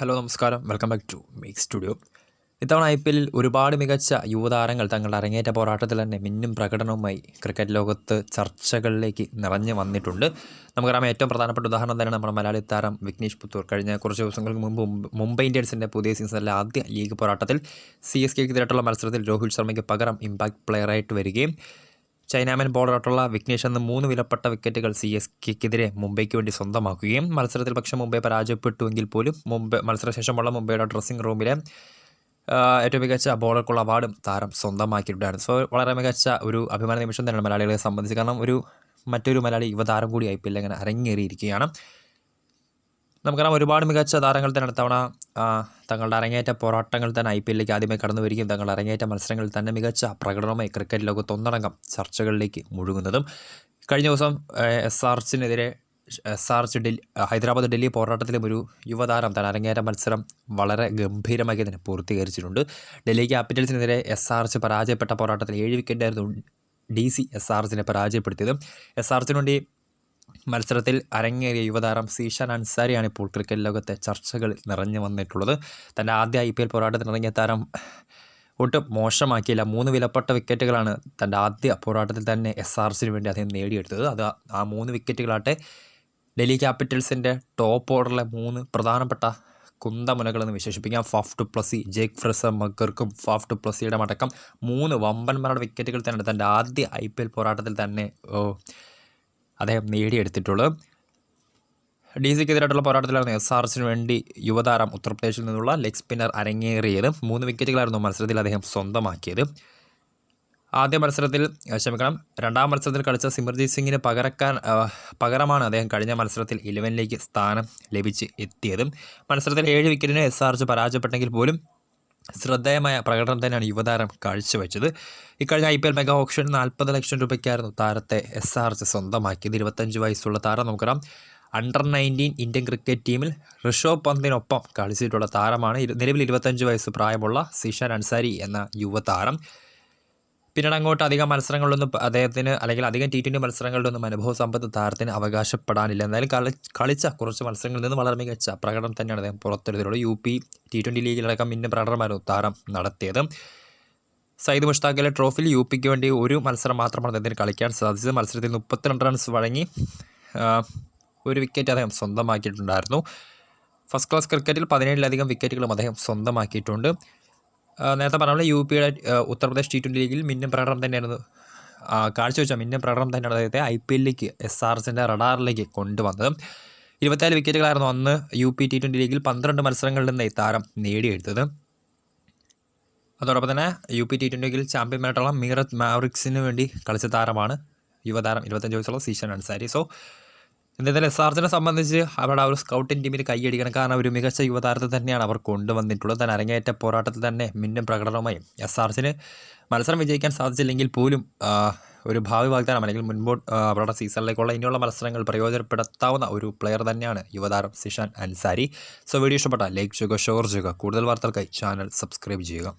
Hello നമസ്കാരം, welcome back to make studio. ഇത്തവണ IPL ഒരുപാട് മികച്ച യുവതാരങ്ങൾ തങ്ങളുടെ അരങ്ങേറ്റ പോരാട്ടത്തിൽ തന്നെ മിന്നും പ്രകടനവുമായി ക്രിക്കറ്റ് ലോകത്ത് ചർച്ചകളിലേക്ക് നിറഞ്ഞു വന്നിട്ടുണ്ട്. നമുക്കറിയാം, ഏറ്റവും പ്രധാനപ്പെട്ട ഉദാഹരണം തന്നെയാണ് നമ്മുടെ മലയാളി താരം വിഘ്നേഷ് പുത്തൂർ. കഴിഞ്ഞ കുറച്ച് ദിവസങ്ങൾക്ക് മുമ്പ് മുംബൈ ഇന്ത്യൻസിൻ്റെ പുതിയ സീസണിലെ ആദ്യ ലീഗ് പോരാട്ടത്തിൽ CSKക്കെതിരായിട്ടുള്ള മത്സരത്തിൽ രോഹിത് ശർമ്മയ്ക്ക് പകരം ഇമ്പാക്ട് പ്ലെയറായിട്ട് വരികയും ചൈനാമൻ ബോളറായിട്ടുള്ള വിഘ്നേഷ് എന്ന 3 വിലപ്പെട്ട വിക്കറ്റുകൾ CSKക്കെതിരെ മുംബൈക്ക് വേണ്ടി സ്വന്തമാക്കുകയും മത്സരത്തിൽ പക്ഷേ മുംബൈ പരാജയപ്പെട്ടുവെങ്കിൽ പോലും മത്സരശേഷമുള്ള മുംബൈയുടെ ഡ്രസ്സിംഗ് റൂമിലെ ഏറ്റവും മികച്ച ബോളർക്കുള്ള അവാർഡും താരം സ്വന്തമാക്കിയിട്ടുണ്ടായിരുന്നു. സോ വളരെ മികച്ച ഒരു അഭിമാന നിമിഷം തന്നെയാണ് മലയാളികളെ സംബന്ധിച്ച്. കാരണം മറ്റൊരു മലയാളി യുവതാരം കൂടി IPL അങ്ങനെ അരങ്ങേറിയിരിക്കുകയാണ്. നമുക്കറിയാം, ഒരുപാട് മികച്ച താരങ്ങൾ തന്നെ തവണ തങ്ങളുടെ അരങ്ങേറ്റ പോരാട്ടങ്ങൾ തന്നെ IPLലേക്ക് ആദ്യമായി കടന്നു വരികയും തങ്ങളുടെ അരങ്ങേറ്റ മത്സരങ്ങളിൽ തന്നെ മികച്ച പ്രകടനവുമായി ക്രിക്കറ്റ് ലോകത്ത് ഒന്നടങ്കം ചർച്ചകളിലേക്ക് മുഴുകുന്നതും. കഴിഞ്ഞ ദിവസം ഹൈദരാബാദ് ഡൽഹി പോരാട്ടത്തിലും ഒരു യുവതാരം തൻ അരങ്ങേറ്റ മത്സരം വളരെ ഗംഭീരമായി തന്നെ പൂർത്തീകരിച്ചിട്ടുണ്ട്. ഡൽഹി ക്യാപിറ്റൽസിനെതിരെ SRH പരാജയപ്പെട്ട പോരാട്ടത്തിൽ 7 വിക്കറ്റായിരുന്നു DC SRHനെ പരാജയപ്പെടുത്തിയത്. SRHന് വേണ്ടി മത്സരത്തിൽ അരങ്ങേറിയ യുവതാരം സീഷാൻ അൻസാരിയാണ് ഇപ്പോൾ ക്രിക്കറ്റ് ലോകത്തെ ചർച്ചകളിൽ നിറഞ്ഞു വന്നിട്ടുള്ളത്. തൻ്റെ ആദ്യ IPL പോരാട്ടത്തിന് ഇറങ്ങിയ താരം ഒട്ടും മോശമാക്കിയില്ല. 3 വിലപ്പെട്ട വിക്കറ്റുകളാണ് തൻ്റെ ആദ്യ പോരാട്ടത്തിൽ തന്നെ SRHന് വേണ്ടി അദ്ദേഹം നേടിയെടുത്തത്. ആ 3 വിക്കറ്റുകളാട്ടെ ഡൽഹി ക്യാപിറ്റൽസിൻ്റെ ടോപ്പ് ഓർഡറിലെ 3 പ്രധാനപ്പെട്ട കുന്തമുനകളെന്ന് വിശേഷിപ്പിക്കാം. Faf du Plessis, Jake Fraser മക്കർക്കും ഫാഫ് ഡു പ്ലസിയുടെ അടക്കം 3 വമ്പന്മാരുടെ വിക്കറ്റുകൾ തന്നെ തൻ്റെ ആദ്യ IPL പോരാട്ടത്തിൽ തന്നെ അദ്ദേഹം നേടിയെടുത്തിട്ടുള്ളത്. DCക്കെതിരായിട്ടുള്ള പോരാട്ടത്തിലായിരുന്നു SRHന് വേണ്ടി യുവതാരം ഉത്തർപ്രദേശിൽ നിന്നുള്ള ലെഗ് സ്പിന്നർ അരങ്ങേറിയത്. 3 വിക്കറ്റുകളായിരുന്നു മത്സരത്തിൽ അദ്ദേഹം സ്വന്തമാക്കിയത്. രണ്ടാം മത്സരത്തിൽ കളിച്ച സിമർജീത് സിംഗിന് പകരമാണ് അദ്ദേഹം കഴിഞ്ഞ മത്സരത്തിൽ 11ലേക്ക് സ്ഥാനം ലഭിച്ച് എത്തിയത്. മത്സരത്തിൽ 7 വിക്കറ്റിന് SRH പരാജയപ്പെട്ടെങ്കിൽ പോലും ശ്രദ്ധേയമായ പ്രകടനം തന്നെയാണ് യുവതാരം കാഴ്ചവെച്ചത്. ഇക്കഴിഞ്ഞ IPL മെഗാ ഓപ്ഷൻ 40 ലക്ഷം രൂപയ്ക്കായിരുന്നു താരത്തെ SRH സ്വന്തമാക്കിയത്. 25 വയസ്സുള്ള താരം. നമുക്കറിയാം, അണ്ടർ-19 ഇന്ത്യൻ ക്രിക്കറ്റ് ടീമിൽ ഋഷഭ് പന്തിനൊപ്പം കളിച്ചിട്ടുള്ള താരമാണ്. നിലവിൽ 25 വയസ്സ് പ്രായമുള്ള സീഷാൻ അൻസാരി എന്ന യുവതാരം. പിന്നീട് അങ്ങോട്ട് അധികം മത്സരങ്ങളിലൊന്നും അദ്ദേഹത്തിന്, അല്ലെങ്കിൽ അധികം T20 മത്സരങ്ങളിലൊന്നും അനുഭവ സമ്പത്ത് താരത്തിന് അവകാശപ്പെടാനില്ല. എന്നാലും കളിച്ച കുറച്ച് മത്സരങ്ങളിൽ നിന്ന് വളരെ മികച്ച പ്രകടനം തന്നെയാണ് അദ്ദേഹം പുറത്തെടുത്തിട്ടുള്ളത്. UP T20 ലീഗിലടക്കം മിന്നും പ്രകടനമായിരുന്നു താരം നടത്തിയത്. സയ്യിദ് മുഷ്താഖ് അലി ട്രോഫിയിൽ UPക്ക് വേണ്ടി ഒരു മത്സരം മാത്രമാണ് അദ്ദേഹത്തിന് കളിക്കാൻ സാധിച്ചത്. മത്സരത്തിൽ 32 റൺസ് വഴങ്ങി 1 വിക്കറ്റ് അദ്ദേഹം സ്വന്തമാക്കിയിട്ടുണ്ടായിരുന്നു. ഫസ്റ്റ് ക്ലാസ് ക്രിക്കറ്റിൽ 17ലധികം വിക്കറ്റുകളും അദ്ദേഹം സ്വന്തമാക്കിയിട്ടുണ്ട്. നേരത്തെ പറഞ്ഞ UPയുടെ ഉത്തർപ്രദേശ് T20 ലീഗിൽ മിന്നും പ്രകടനം തന്നെയായിരുന്നു കാഴ്ചവെച്ച അദ്ദേഹത്തെ IPLലേക്ക് SRHൻ്റെ റഡാറിലേക്ക് കൊണ്ടുവന്നത്. 24 വിക്കറ്റുകളായിരുന്നു അന്ന് UP T20 ലീഗിൽ 12 മത്സരങ്ങളിൽ നിന്ന് ഈ താരം നേടിയെടുത്തത്. അതോടൊപ്പം തന്നെ UP T20 ലീഗിൽ ചാമ്പ്യന്മാരായിട്ടുള്ള മീററ്റ് മാവറിക്സിന് വേണ്ടി കളിച്ച താരമാണ് യുവതാരം 25 വയസ്സുള്ള സീഷാൻ അൻസാരി. സോ എന്തായാലും SRHനെ സംബന്ധിച്ച് അവരുടെ ആ ഒരു സ്കൗട്ടിംഗ് ടീമിൽ കൈയടിക്കണം. കാരണം ഒരു മികച്ച യുവതാരത്തെ തന്നെയാണ് അവർ കൊണ്ടുവന്നിട്ടുള്ളത്. തന്നെ അരങ്ങേറ്റ പോരാട്ടത്തിൽ തന്നെ മിന്നും പ്രകടനവുമായി SRHന് മത്സരം വിജയിക്കാൻ സാധിച്ചില്ലെങ്കിൽ പോലും ഒരു ഭാവി വാഗ്ദാനം, അല്ലെങ്കിൽ അവരുടെ സീസണിലേക്കുള്ള ഇനിയുള്ള മത്സരങ്ങൾ പ്രയോജനപ്പെടുത്താവുന്ന ഒരു പ്ലെയർ തന്നെയാണ് യുവതാരം സീഷാൻ അൻസാരി. സോ വീഡിയോ ഇഷ്ടപ്പെട്ടാൽ ലൈക്ക് ചെയ്യുക, ഷെയർ ചെയ്യുക. കൂടുതൽ വാർത്തകൾക്കായി ചാനൽ സബ്സ്ക്രൈബ് ചെയ്യുക.